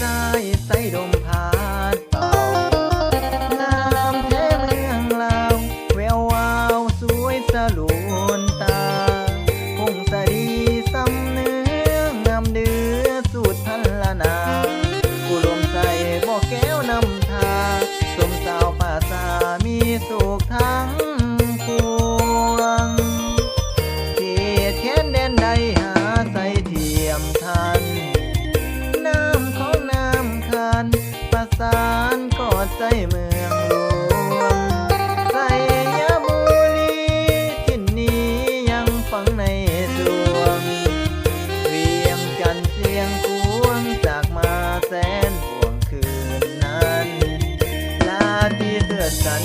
ทรายใส่ดมพาดเป่างามแท้เมืองลาวแวววาวสวยสลวนตาพงสดีสำเนื้องามเดือสุดพันละนากูลมใส่บ่อแก้วนำทาสมสาวป่าสามีสุขทั้งปวงเขตแค้นแดนใดหาใส่เทียมทันน้ำของน้ำคันประสานกอดใจเมืองหลวงใส่ยาบุรีที่นี้ยังฝังในดวงเวียงจันทร์เสียงกวงจากมาแสนห่วงคืนนั้นลาที่เถิดสัน